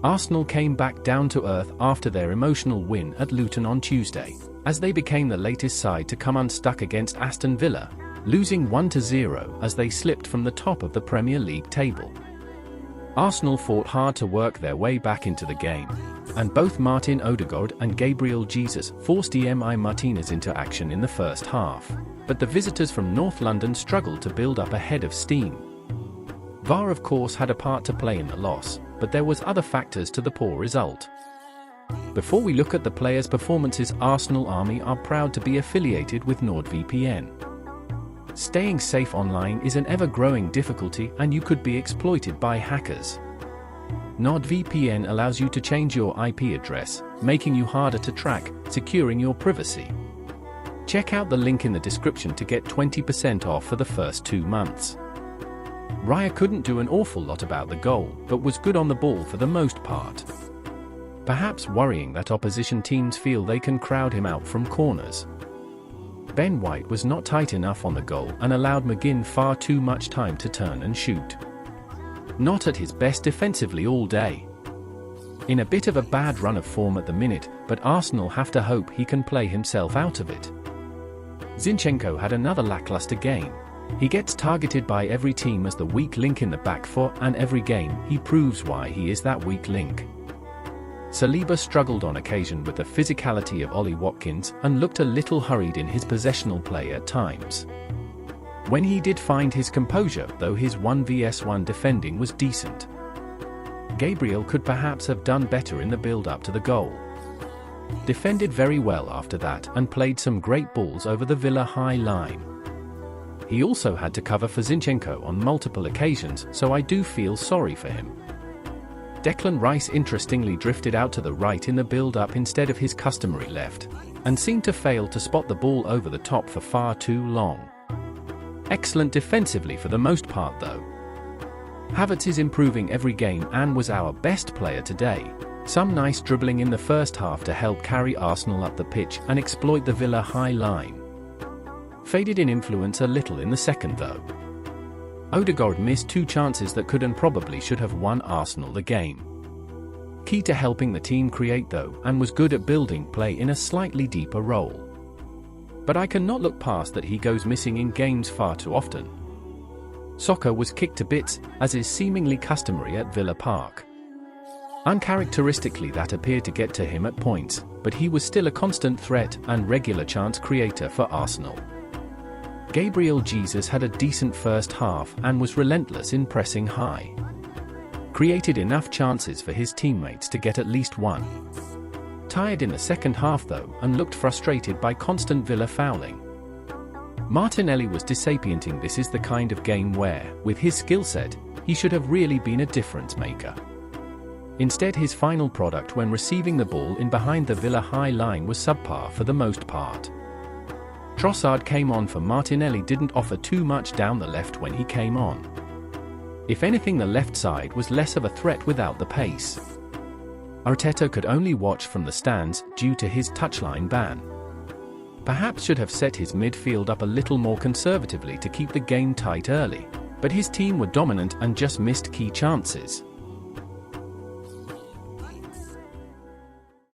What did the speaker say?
Arsenal came back down to earth after their emotional win at Luton on Tuesday, as they became the latest side to come unstuck against Aston Villa, losing 1-0 as they slipped from the top of the Premier League table. Arsenal fought hard to work their way back into the game, and both Martin Ødegaard and Gabriel Jesus forced Emile Martinez into action in the first half, but the visitors from North London struggled to build up a head of steam. VAR of course had a part to play in the loss, but there was other factors to the poor result. Before we look at the players' performances, Arsenal Army are proud to be affiliated with NordVPN. Staying safe online is an ever-growing difficulty and you could be exploited by hackers. NordVPN allows you to change your IP address, making you harder to track, securing your privacy. Check out the link in the description to get 20% off for the first 2 months. Raya couldn't do an awful lot about the goal, but was good on the ball for the most part. Perhaps worrying that opposition teams feel they can crowd him out from corners. Ben White was not tight enough on the goal and allowed McGinn far too much time to turn and shoot. Not at his best defensively all day. In a bit of a bad run of form at the minute, but Arsenal have to hope he can play himself out of it. Zinchenko had another lackluster game. He gets targeted by every team as the weak link in the back four, and every game he proves why he is that weak link. Saliba struggled on occasion with the physicality of Ollie Watkins and looked a little hurried in his possessional play at times. When he did find his composure, though, his 1vs1 defending was decent. Gabriel could perhaps have done better in the build-up to the goal. Defended very well after that and played some great balls over the Villa high line. He also had to cover for Zinchenko on multiple occasions, so I do feel sorry for him. Declan Rice interestingly drifted out to the right in the build-up instead of his customary left, and seemed to fail to spot the ball over the top for far too long. Excellent defensively for the most part though. Havertz is improving every game and was our best player today. Some nice dribbling in the first half to help carry Arsenal up the pitch and exploit the Villa high line. Faded in influence a little in the second though. Ødegaard missed 2 chances that could and probably should have won Arsenal the game. Key to helping the team create though, and was good at building play in a slightly deeper role. But I cannot look past that he goes missing in games far too often. Saka was kicked to bits, as is seemingly customary at Villa Park. Uncharacteristically that appeared to get to him at points, but he was still a constant threat and regular chance creator for Arsenal. Gabriel Jesus had a decent first half and was relentless in pressing high. Created enough chances for his teammates to get at least one. Tired in the second half though, and looked frustrated by constant Villa fouling. Martinelli was disappointing. This is the kind of game where, with his skill set, he should have really been a difference maker. Instead, his final product when receiving the ball in behind the Villa high line was subpar for the most part. Trossard came on for Martinelli, didn't offer too much down the left when he came on. If anything, the left side was less of a threat without the pace. Arteta could only watch from the stands due to his touchline ban. Perhaps should have set his midfield up a little more conservatively to keep the game tight early, but his team were dominant and just missed key chances.